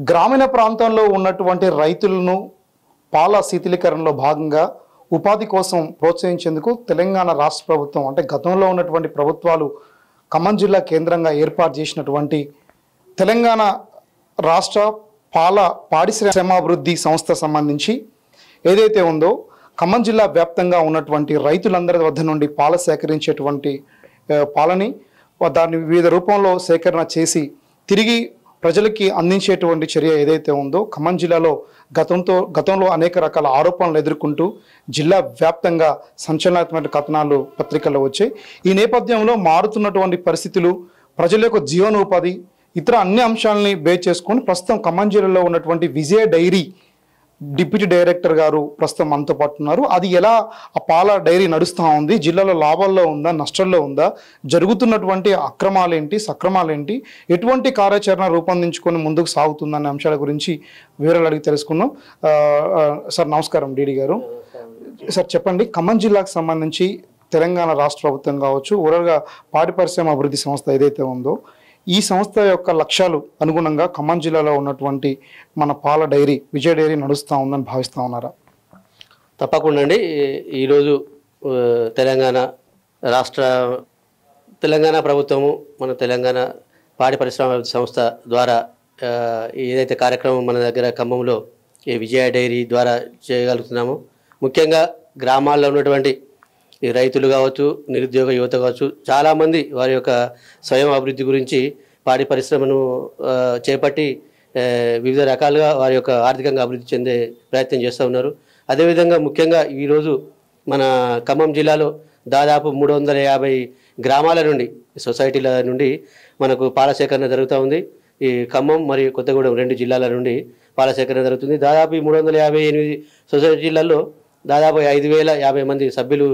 గ్రామీణ ప్రాంతాల్లో ఉన్నటువంటి రైతులను పాల శీతలీకరణలో భాగంగా ఉపాధి కోసం ప్రోత్సహించేందుకు తెలంగాణ రాష్ట్ర ప్రభుత్వం అంటే గతంలో ఉన్నటువంటి ప్రభుత్వాలు ఖమ్మం జిల్లా కేంద్రంగా ఏర్పాటు చేసినటువంటి తెలంగాణ రాష్ట్ర పాడి శ్రమాభివృద్ధి సంస్థ సంబంధించి ఏదైతే ఉందో ఖమ్మం జిల్లా వ్యాప్తంగా ఉన్నటువంటి రైతులందరి వద్ద నుండి పాల సేకరించేటువంటి పాలని దాన్ని వివిధ రూపంలో సేకరణ చేసి తిరిగి ప్రజలకి అందించేటువంటి చర్య ఏదైతే ఉందో ఖమ్మం జిల్లాలో గతంలో అనేక రకాల ఆరోపణలు ఎదుర్కొంటూ జిల్లా వ్యాప్తంగా సంచలనాత్మక కథనాలు పత్రికల్లో వచ్చాయి. ఈ నేపథ్యంలో మారుతున్నటువంటి పరిస్థితులు, ప్రజల యొక్క జీవనోపాధి, ఇతర అన్ని అంశాలని బేస్ చేసుకొని ప్రస్తుతం ఖమ్మం జిల్లాలో ఉన్నటువంటి విజయ డైరీ డిప్యూటీ డైరెక్టర్ గారు ప్రస్తుతం మనతో పాటు ఉన్నారు. అది ఎలా ఆ పాల డైరీ నడుస్తూ ఉంది, జిల్లాలో లాభాల్లో ఉందా, నష్టాల్లో ఉందా, జరుగుతున్నటువంటి అక్రమాలేంటి, సక్రమాలేంటి, ఎటువంటి కార్యాచరణ రూపొందించుకొని ముందుకు సాగుతుందనే అంశాల గురించి వివరాలు అడిగి తెలుసుకుందాం. సార్ నమస్కారం డీడీ గారు. సార్ చెప్పండి, ఖమ్మం జిల్లాకు సంబంధించి తెలంగాణ రాష్ట్ర ప్రభుత్వం కావచ్చు, ఓవరాల్గా పాడి పరిశ్రమ అభివృద్ధి సంస్థ ఏదైతే ఉందో ఈ సంస్థ యొక్క లక్ష్యాలు అనుగుణంగా ఖమ్మం జిల్లాలో ఉన్నటువంటి మన పాల డైరీ విజయ డైరీ నడుస్తూ ఉందని భావిస్తూ ఉన్నారా? తప్పకుండా అండి. ఈరోజు తెలంగాణ ప్రభుత్వము మన తెలంగాణ పాడి పరిశ్రమ సంస్థ ద్వారా ఏదైతే కార్యక్రమం మన దగ్గర ఖమ్మంలో ఈ విజయ డైరీ ద్వారా చేయగలుగుతున్నామో, ముఖ్యంగా గ్రామాల్లో ఉన్నటువంటి ఈ రైతులు కావచ్చు, నిరుద్యోగ యువత కావచ్చు, చాలామంది వారి యొక్క స్వయం అభివృద్ధి గురించి పాడి పరిశ్రమను చేపట్టి వివిధ రకాలుగా వారి యొక్క ఆర్థికంగా అభివృద్ధి చెందే ప్రయత్నం చేస్తూ ఉన్నారు. అదేవిధంగా ముఖ్యంగా ఈరోజు మన ఖమ్మం జిల్లాలో దాదాపు 350 గ్రామాల నుండి, సొసైటీల నుండి మనకు పాల సేకరణ జరుగుతూ ఉంది. ఈ ఖమ్మం మరియు కొత్తగూడెం 2 జిల్లాల నుండి పాల సేకరణ జరుగుతుంది. దాదాపు 358 సొసైటీలలో దాదాపు 5050 మంది సభ్యులు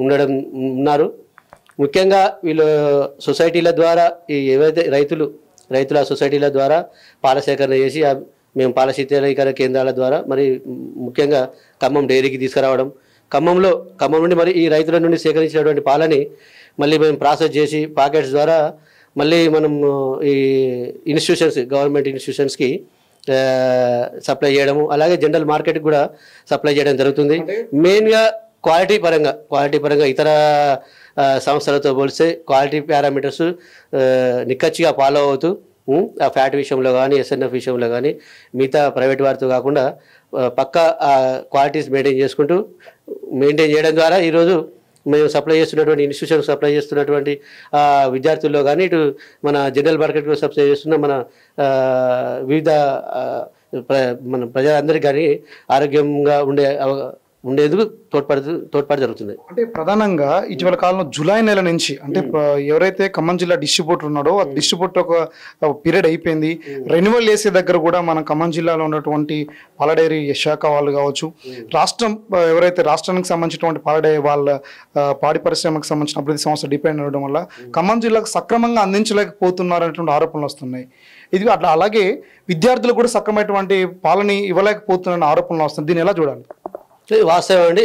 ఉన్నారు. ముఖ్యంగా వీళ్ళు సొసైటీల ద్వారా ఏవైతే రైతుల సొసైటీల ద్వారా పాల సేకరణ చేసి మేము పాల శీతలీకరణ కేంద్రాల ద్వారా మరి ముఖ్యంగా ఖమ్మం డైరీకి తీసుకురావడం, ఖమ్మం నుండి మరి ఈ రైతుల నుండి సేకరించినటువంటి పాలని మళ్ళీ మేము ప్రాసెస్ చేసి పాకెట్స్ ద్వారా మళ్ళీ మనం ఈ గవర్నమెంట్ ఇన్స్టిట్యూషన్స్కి సప్లై చేయడము, అలాగే జనరల్ మార్కెట్కి కూడా సప్లై చేయడం జరుగుతుంది. మెయిన్గా క్వాలిటీ పరంగా ఇతర సంస్థలతో పోలిస్తే క్వాలిటీ పారామీటర్స్ నిక్కచ్చిగా ఫాలో అవుతూ ఆ ఫ్యాట్ విషయంలో కానీ, ఎస్ఎన్ఎఫ్ విషయంలో కానీ మిగతా ప్రైవేట్ వారితో కాకుండా పక్కా క్వాలిటీస్ మెయింటైన్ చేయడం ద్వారా ఈరోజు మేము సప్లై చేస్తున్నటువంటి విద్యార్థుల్లో కానీ, ఇటు మన జనరల్ మార్కెట్లో సప్లై చేస్తున్న మన వివిధ మన ప్రజలందరికీ కానీ ఆరోగ్యంగా ఉండేందుకు తోడ్పాటు జరుగుతుంది. అంటే ప్రధానంగా ఇటీవల కాలంలో జూలై నెల నుంచి అంటే ఎవరైతే ఖమ్మం జిల్లా డిస్ట్రిబ్యూటర్ ఉన్నాడో ఆ డిస్ట్రిబ్యూటర్ ఒక పీరియడ్ అయిపోయింది. రెన్యువల్ చేసే దగ్గర కూడా మన ఖమ్మం జిల్లాలో ఉన్నటువంటి పాల డైరీ శాఖ వాళ్ళు కావచ్చు, రాష్ట్రానికి సంబంధించినటువంటి పాల డైరీ వాళ్ళ పాడి పరిశ్రమకు సంబంధించిన అభివృద్ధి సంస్థ డిపెండ్ అవ్వడం వల్ల ఖమ్మం జిల్లాకు సక్రమంగా అందించలేకపోతున్నారు అనేటువంటి ఆరోపణలు వస్తున్నాయి. ఇది అలాగే విద్యార్థులు కూడా సక్రమైనటువంటి పాలని ఇవ్వలేకపోతున్నారని ఆరోపణలు వస్తుంది. దీన్ని ఎలా చూడాలి? వాస్తవం అండి.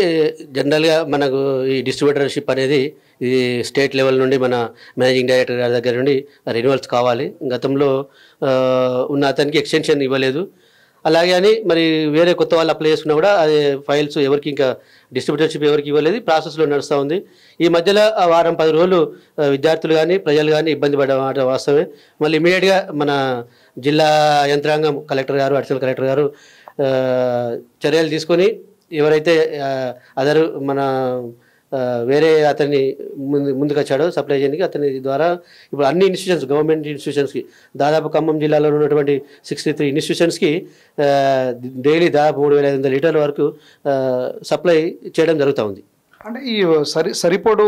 జనరల్గా మనకు ఈ డిస్ట్రిబ్యూటర్షిప్ అనేది ఇది స్టేట్ లెవెల్ నుండి మన మేనేజింగ్ డైరెక్టర్ గారి దగ్గర నుండి రెన్యువల్స్ కావాలి. గతంలో ఉన్న అతనికి ఎక్స్టెన్షన్ ఇవ్వలేదు. అలాగే అని మరి వేరే కొత్త వాళ్ళు అప్లై చేసుకున్నా కూడా అది ఫైల్స్ ఎవరికి ఇంకా డిస్ట్రిబ్యూటర్షిప్ ఎవరికి ఇవ్వలేదు, ప్రాసెస్లో నడుస్తూ ఉంది. ఈ మధ్యలో వారం 10 రోజులు విద్యార్థులు కానీ ప్రజలు కానీ ఇబ్బంది పడ్డ వాస్తవమే. మళ్ళీ ఇమీడియట్గా మన జిల్లా యంత్రాంగం కలెక్టర్ గారు, అడిషనల్ కలెక్టర్ గారు చర్యలు తీసుకొని ఎవరైతే మన వేరే అతన్ని ముందుకు వచ్చాడో సప్లై చేయడానికి, అతని ద్వారా ఇప్పుడు అన్ని గవర్నమెంట్ ఇన్స్టిట్యూషన్స్కి దాదాపు ఖమ్మం జిల్లాలో ఉన్నటువంటి 63 ఇన్స్టిట్యూషన్స్కి డైలీ దాదాపు 3500 లీటర్ల వరకు సప్లై చేయడం జరుగుతూ ఉంది. అంటే ఈ సరిపడు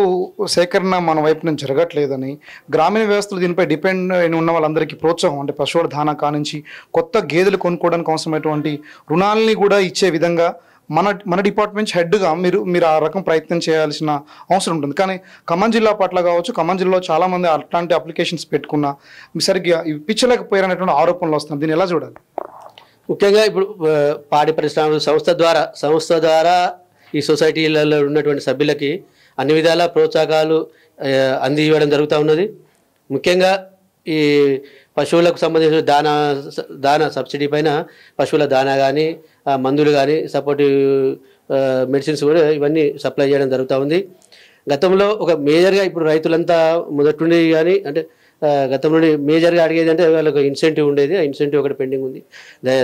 సేకరణ మన వైపు నుంచి జరగట్లేదని, గ్రామీణ వ్యవస్థలు దీనిపై డిపెండ్ అయిన ఉన్న వాళ్ళందరికీ ప్రోత్సాహం అంటే పశువుల దానా కానించి కొత్త గేదెలు కొనుక్కోవడానికి అవసరమైనటువంటి రుణాలని కూడా ఇచ్చే విధంగా మన డిపార్ట్మెంట్ హెడ్గా మీరు ఆ రకం ప్రయత్నం చేయాల్సిన అవసరం ఉంటుంది. కానీ ఖమ్మం జిల్లా పట్ల కావచ్చు, ఖమ్మం జిల్లాలో చాలామంది అట్లాంటి అప్లికేషన్స్ పెట్టుకున్నా సరిగ్గా ఇప్పించలేకపోయారనేటువంటి ఆరోపణలు వస్తున్నాయి. దీన్ని ఎలా చూడాలి? ముఖ్యంగా ఇప్పుడు పాడి పరిశ్రమ సంస్థ ద్వారా ఈ సొసైటీలలో ఉన్నటువంటి సభ్యులకి అన్ని విధాల ప్రోత్సాహకాలు అందివ్వడం జరుగుతూ ఉన్నది. ముఖ్యంగా ఈ పశువులకు సంబంధించిన దానా సబ్సిడీ పైన పశువుల దానా కానీ మందులు కానీ సపోర్టివ్ మెడిసిన్స్ కూడా ఇవన్నీ సప్లై చేయడం జరుగుతూ ఉంది. గతంలో ఒక మేజర్గా ఇప్పుడు రైతులంతా మొదటి నుండి కానీ అంటే గతం నుండి మేజర్గా అడిగేది అంటే వాళ్ళకి ఇన్సెంటివ్ ఉండేది. ఆ ఇన్సెంటివ్ ఒకటి పెండింగ్ ఉంది.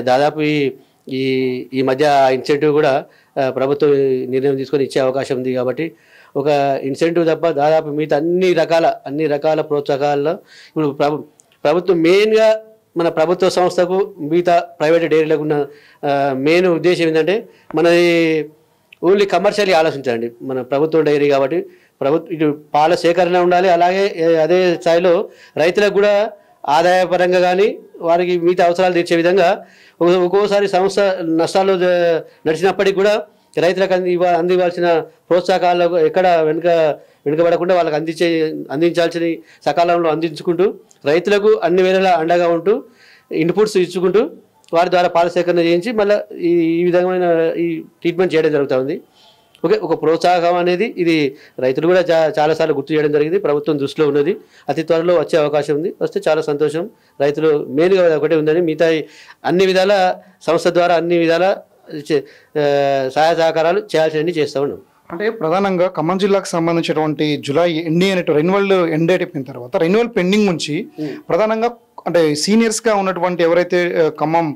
దాదాపు ఈ మధ్య ఆ ఇన్సెంటివ్ కూడా ప్రభుత్వం నిర్ణయం తీసుకొని ఇచ్చే అవకాశం ఉంది. కాబట్టి ఒక ఇన్సెంటివ్ తప్ప దాదాపు మిగతా అన్ని రకాల ప్రోత్సాహాల్లో ఇప్పుడు ప్రభుత్వం మెయిన్గా మన ప్రభుత్వ సంస్థకు మిగతా ప్రైవేట్ డైరీలకు ఉన్న మెయిన్ ఉద్దేశం ఏంటంటే మనది ఓన్లీ కమర్షియల్లీ ఆలోచించండి. మన ప్రభుత్వ డైరీ కాబట్టి ఇటు పాల సేకరణ ఉండాలి, అలాగే అదే స్థాయిలో రైతులకు కూడా ఆదాయపరంగా కానీ వారికి మిగతా అవసరాలు తీర్చే విధంగా ఒక్కోసారి సంస్థ నష్టాలు నడిచినప్పటికీ కూడా రైతులకు అందివ్వాల్సిన ప్రోత్సాహకాలకు ఎక్కడ వెనుకబడకుండా వాళ్ళకి అందించాల్సిన సకాలంలో అందించుకుంటూ రైతులకు అన్ని వేళలా అండగా ఉంటూ ఇన్పుట్స్ ఇచ్చుకుంటూ వారి ద్వారా పాల సేకరణ చేయించి మళ్ళీ ఈ విధమైన ఈ ట్రీట్మెంట్ చేయడం జరుగుతూ ఉంది. ఒక ప్రోత్సాహం అనేది ఇది రైతులు కూడా చాలాసార్లు గుర్తు చేయడం జరిగింది. ప్రభుత్వం దృష్టిలో ఉన్నది, అతి త్వరలో వచ్చే అవకాశం ఉంది. వస్తే చాలా సంతోషం. రైతులు మెయిన్గా ఒకటే ఉందని మిగతా అన్ని విధాల సంస్థ ద్వారా అన్ని విధాల సహాయ సహకారాలు చేయాల్సినవి చేస్తూ ఉన్నాం. అంటే ప్రధానంగా ఖమ్మం జిల్లాకు సంబంధించినటువంటి జూలై రెన్యువల్ ఎండ్ డేట్ అయిపోయిన తర్వాత రెన్యువల్ పెండింగ్ నుంచి ప్రధానంగా అంటే సీనియర్స్గా ఉన్నటువంటి ఎవరైతే ఖమ్మం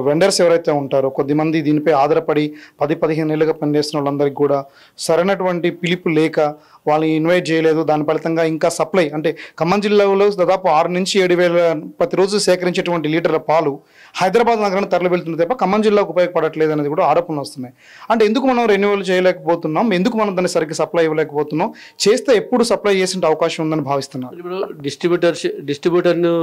వెండర్స్ ఎవరైతే ఉంటారో కొద్దిమంది దీనిపై ఆధారపడి 10-15 ఏళ్ళుగా పనిచేస్తున్న వాళ్ళందరికీ కూడా సరైనటువంటి పిలుపు లేక వాళ్ళని ఇన్వైట్ చేయలేదు. దాని ఫలితంగా ఇంకా సప్లై అంటే ఖమ్మం జిల్లాలో దాదాపు 6 నుంచి 7 వేల ప్రతిరోజు సేకరించేటువంటి లీటర్ల పాలు హైదరాబాద్ నగరానికి తరలి వెళ్తుంది తప్ప ఖమ్మం జిల్లాకు ఉపయోగపడట్లేదు అనేది కూడా ఆరోపణలు వస్తున్నాయి. అంటే ఎందుకు మనం రెన్యువల్ చేయలేకపోతున్నాం, ఎందుకు మనం దాన్ని సరిగ్గా సప్లై ఇవ్వలేకపోతున్నాం, చేస్తే ఎప్పుడు సప్లై చేసే అవకాశం ఉందని భావిస్తున్నాం? ఇప్పుడు డిస్ట్రిబ్యూటర్ను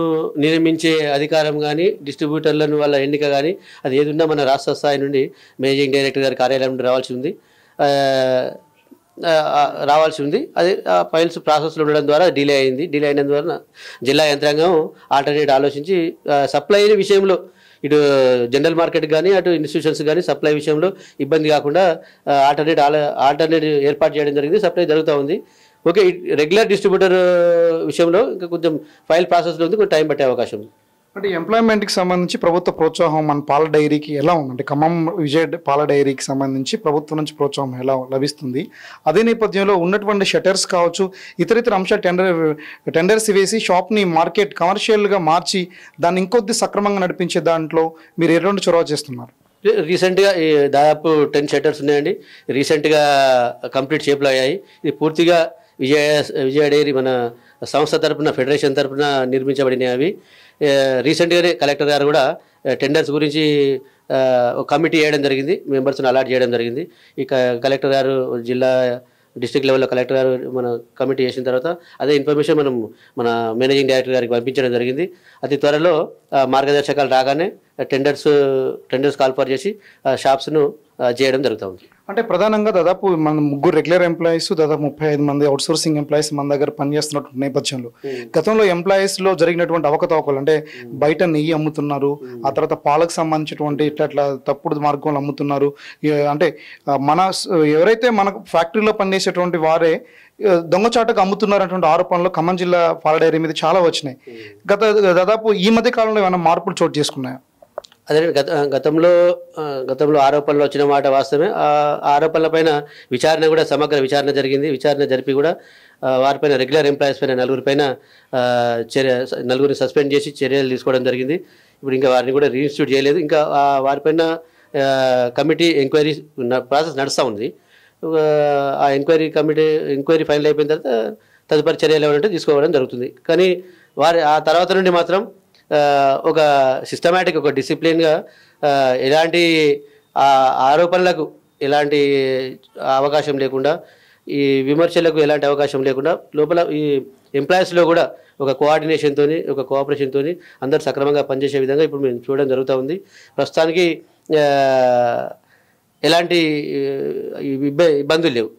నియమించే అధికారం కానీ డిస్ట్రిబ్యూటర్లను వాళ్ళ ఎన్నిక కానీ అది ఏది ఉన్నా మన రాష్ట్ర స్థాయి నుండి మేనేజింగ్ డైరెక్టర్ గారి కార్యాలయం నుండి రావాల్సి ఉంది. అది ఫైల్స్ ప్రాసెస్లో ఉండడం ద్వారా డిలే అయిన ద్వారా జిల్లా యంత్రాంగం ఆల్టర్నేట్ ఆలోచించి సప్లై విషయంలో ఇటు జనరల్ మార్కెట్ కానీ అటు ఇన్స్టిట్యూషన్స్ కానీ సప్లై విషయంలో ఇబ్బంది కాకుండా ఆల్టర్నేట్ ఏర్పాటు చేయడం జరిగింది. సప్లై జరుగుతూ ఉంది. ఓకే, రెగ్యులర్ డిస్ట్రిబ్యూటర్ విషయంలో ఇంకా కొంచెం ఫైల్ ప్రాసెస్లో ఉంది, కొంచెం టైం పట్టే అవకాశం ఉంది. అంటే ఎంప్లాయ్మెంట్కి సంబంధించి ప్రభుత్వ ప్రోత్సాహం మన పాల డైరీకి ఎలా ఉంది? అంటే ఖమ్మం విజయ పాల డైరీకి సంబంధించి ప్రభుత్వం నుంచి ప్రోత్సాహం ఎలా లభిస్తుంది? అదే నేపథ్యంలో ఉన్నటువంటి షటర్స్ కావచ్చు, ఇతర అంశాలు టెండర్స్ వేసి షాప్ని మార్కెట్ కమర్షియల్గా మార్చి దాన్ని ఇంకొద్ది సక్రమంగా నడిపించే దాంట్లో మీరు ఎటువంటి చొరవ చేస్తున్నారు? రీసెంట్గా దాదాపు 10 షటర్స్ ఉన్నాయండి. రీసెంట్గా కంప్లీట్ షేప్లో అయ్యాయి. ఇది పూర్తిగా విజయ డైరీ మన సంస్థ తరపున ఫెడరేషన్ తరపున నిర్మించబడినవి. అవి రీసెంట్గానే కలెక్టర్ గారు కూడా టెండర్స్ గురించి ఒక కమిటీ వేయడం జరిగింది, మెంబర్స్ని అలాట్ చేయడం జరిగింది. ఈ కలెక్టర్ గారు డిస్ట్రిక్ట్ లెవెల్లో కలెక్టర్ గారు మన కమిటీ చేసిన తర్వాత అదే ఇన్ఫర్మేషన్ మన మేనేజింగ్ డైరెక్టర్ గారికి పంపించడం జరిగింది. అతి త్వరలో మార్గదర్శకాలు రాగానే టెండర్స్ కాల్ఫర్ చేసి షాప్స్ను చేయడం జరుగుతుంది. అంటే ప్రధానంగా దాదాపు మన 3 రెగ్యులర్ ఎంప్లాయీస్, దాదాపు 35 మంది అవుట్సోర్సింగ్ ఎంప్లాయీస్ మన దగ్గర పనిచేస్తున్నటువంటి నేపథ్యంలో గతంలో ఎంప్లాయీస్లో జరిగినటువంటి అవకతవకలు అంటే బయట నెయ్యి అమ్ముతున్నారు, ఆ తర్వాత పాలకు సంబంధించినటువంటి ఇట్లా తప్పుడు మార్గంలో అమ్ముతున్నారు. అంటే ఎవరైతే మన ఫ్యాక్టరీలో పనిచేసేటువంటి వారే దొంగచాటుకు అమ్ముతున్నారటువంటి ఆరోపణలు ఖమ్మం జిల్లా పాల డైరీ మీద చాలా వచ్చినాయి. దాదాపు ఈ మధ్య కాలంలో ఏమైనా మార్పులు చోటు చేసుకున్నాయా? అదే గతంలో ఆరోపణలు వచ్చిన మాట వాస్తవమే. ఆ ఆరోపణలపైన విచారణ కూడా సమగ్ర విచారణ జరిగింది. విచారణ జరిపి కూడా వారిపైన రెగ్యులర్ ఎంప్లాయీస్ పైన 4 పైన నలుగురిని సస్పెండ్ చేసి చర్యలు తీసుకోవడం జరిగింది. ఇప్పుడు ఇంకా వారిని కూడా రీఇన్స్టిట్యూట్ చేయలేదు. ఇంకా వారిపైన కమిటీ ఎంక్వైరీ ప్రాసెస్ నడుస్తూ ఉంది. ఆ ఎంక్వైరీ ఫైనల్ అయిపోయిన తర్వాత తదుపరి చర్యలు ఏమంటే తీసుకోవడం జరుగుతుంది. కానీ ఆ తర్వాత నుండి మాత్రం ఒక సిస్టమేటిక్ ఒక డిసిప్లిన్గా ఎలాంటి ఆరోపణలకు ఎలాంటి అవకాశం లేకుండా, ఈ విమర్శలకు ఎలాంటి అవకాశం లేకుండా లోపల ఈ ఎంప్లాయీస్లో కూడా ఒక కోఆర్డినేషన్తో ఒక కోఆపరేషన్తో అందరు సక్రమంగా పనిచేసే విధంగా ఇప్పుడు మేము చూడడం జరుగుతూ ఉంది. ప్రస్తుతానికి ఎలాంటి ఇబ్బందులు లేవు.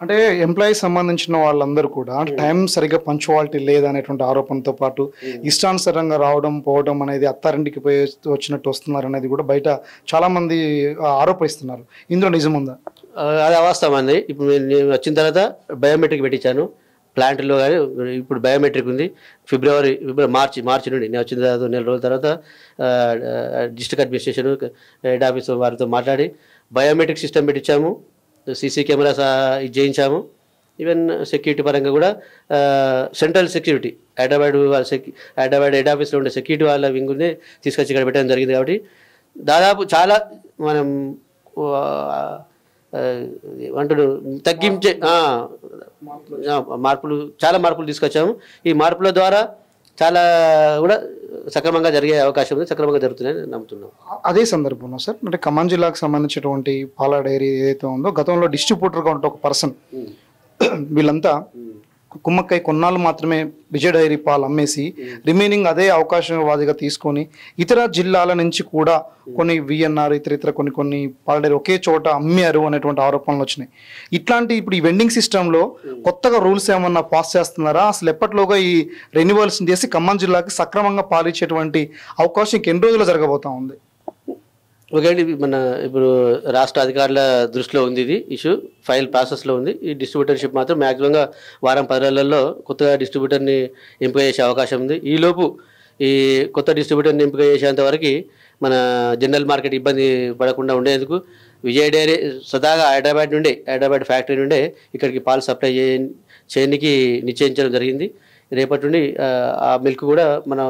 అంటే ఎంప్లాయీస్ సంబంధించిన వాళ్ళందరూ కూడా టైం సరిగ్గా పంచువాలిటీ లేదనేటువంటి ఆరోపణతో పాటు ఇష్టానుసారంగా రావడం పోవడం అనేది అత్తారింటికి పోయి వచ్చినట్టు వస్తున్నారు అనేది కూడా బయట చాలా మంది ఆరోపిస్తున్నారు. ఇందులో నిజం ఉందా? అది అవాస్తవం అండి. ఇప్పుడు నేను వచ్చిన తర్వాత బయోమెట్రిక్ పెట్టించాను. ప్లాంట్లో కానీ ఇప్పుడు బయోమెట్రిక్ ఉంది. మార్చి నుండి నేను వచ్చిన తర్వాత నెల రోజుల తర్వాత డిస్ట్రిక్ట్ అడ్మినిస్ట్రేషన్ హెడ్ ఆఫీస్ వారితో మాట్లాడి బయోమెట్రిక్ సిస్టమ్ పెట్టించాము. సీసీ కెమెరాస్ ఇది చేయించాము. ఈవెన్ సెక్యూరిటీ పరంగా కూడా సెంట్రల్ సెక్యూరిటీ హైదరాబాద్ హెడ్ ఆఫీస్లో ఉండే సెక్యూరిటీ వాళ్ళ వింగుని తీసుకొచ్చి ఇక్కడ పెట్టడం జరిగింది. కాబట్టి దాదాపు చాలా మనం అంటుడు తగ్గించే చాలా మార్పులు తీసుకొచ్చాము. ఈ మార్పుల ద్వారా చాలా కూడా సక్రమంగా జరిగే అవకాశం ఉంది, సక్రమంగా జరుగుతుందని నమ్ముతున్నాం. అదే సందర్భంలో సార్, అంటే ఖమ్మం జిల్లాకు సంబంధించినటువంటి పాల డైరీ ఏదైతే ఉందో, గతంలో డిస్ట్రిబ్యూటర్గా ఉంటే ఒక పర్సన్ వీళ్ళంతా కుమ్మక్కై కొన్నాళ్ళు మాత్రమే విజయ డైరీ పాలు అమ్మేసి రిమైనింగ్ అదే అవకాశవాదిగా తీసుకొని ఇతర జిల్లాల నుంచి కూడా కొన్ని విఎన్ఆర్ ఇతర కొన్ని పాల డైరీ ఒకే చోట అమ్మారు అనేటువంటి ఆరోపణలు వచ్చినాయి. ఇట్లాంటి ఇప్పుడు ఈ వెండింగ్ సిస్టంలో కొత్తగా రూల్స్ ఏమన్నా పాస్ చేస్తున్నారా? అసలు ఎప్పటిలోగా ఈ రెన్యువల్స్ చేసి ఖమ్మం జిల్లాకి సక్రమంగా పాలించేటువంటి అవకాశం ఇంకెన్ని రోజుల్లో జరగబోతా ఉంది? ఓకే అండి, మన ఇప్పుడు రాష్ట్ర అధికారుల దృష్టిలో ఉంది ఇది ఇష్యూ, ఫైల్ ప్రాసెస్లో ఉంది. ఈ డిస్ట్రిబ్యూటర్షిప్ మాత్రం మ్యాక్సిమంగా వారం 10 రోజులలో కొత్తగా డిస్ట్రిబ్యూటర్ని ఎంపిక చేసే అవకాశం ఉంది. ఈలోపు ఈ కొత్త డిస్ట్రిబ్యూటర్ని ఎంపిక చేసేంత వరకు మన జనరల్ మార్కెట్ ఇబ్బంది పడకుండా ఉండేందుకు విజయ డైరీ స్వతహాగా హైదరాబాద్ ఫ్యాక్టరీ నుండే ఇక్కడికి పాలు సప్లై చేయడానికి నిశ్చయించడం జరిగింది. రేపటి నుండి ఆ మిల్క్ కూడా మన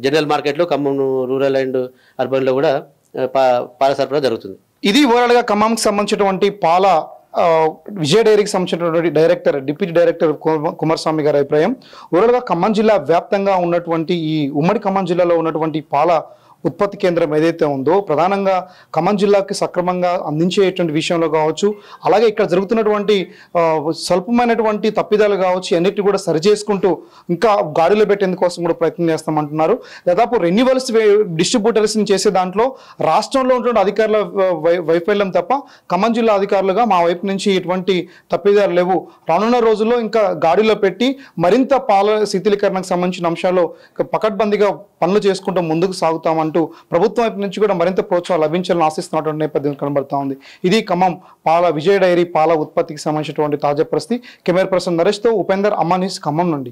జనరల్ మార్కెట్లో ఖమ్మం రూరల్ అండ్ అర్బన్లో కూడా పాల సరఫరా జరుగుతుంది. ఇది ఓవరాల్గా ఖమ్మంకి సంబంధించినటువంటి పాల విజయ డైరీకి సంబంధించినటువంటి డిప్యూటీ డైరెక్టర్ కుమారస్వామి గారి అభిప్రాయం. ఓవరాల్గా ఖమ్మం జిల్లా వ్యాప్తంగా ఉన్నటువంటి ఈ ఉమ్మడి ఖమ్మం జిల్లాలో ఉన్నటువంటి పాల ఉత్పత్తి కేంద్రం ఏదైతే ఉందో ప్రధానంగా ఖమ్మం జిల్లాకి సక్రమంగా అందించేటువంటి విషయంలో కావచ్చు, అలాగే ఇక్కడ జరుగుతున్నటువంటి స్వల్పమైనటువంటి తప్పిదాలు కావచ్చు, అన్నిటి కూడా సరిచేసుకుంటూ ఇంకా గాడిలో పెట్టేందుకోసం కూడా ప్రయత్నం చేస్తామంటున్నారు. దాదాపు రెన్యువల్స్ డిస్ట్రిబ్యూటర్స్ని చేసే దాంట్లో రాష్ట్రంలో ఉన్నటువంటి అధికారుల వైఫల్యం తప్ప ఖమ్మం జిల్లా అధికారులుగా మా వైపు నుంచి ఎటువంటి తప్పిదాలు లేవు. రానున్న రోజుల్లో ఇంకా గాడిలో పెట్టి మరింత పాల శీతలీకరణకు సంబంధించిన అంశాల్లో పకడ్బందీగా పనులు చేసుకుంటూ ముందుకు సాగుతామంటూ ప్రభుత్వం వైపు నుంచి కూడా మరింత ప్రోత్సాహం లభించాలని ఆశిస్తున్నటువంటి నేపథ్యం కనబడతా ఉంది. ఇది ఖమ్మం విజయ డైరీ పాల ఉత్పత్తికి సంబంధించినటువంటి తాజా పరిస్థితి. కెమెరా పర్సన్ నరేష్తో ఉపేందర్, అమ్మా న్యూస్, ఖమ్మం నుండి.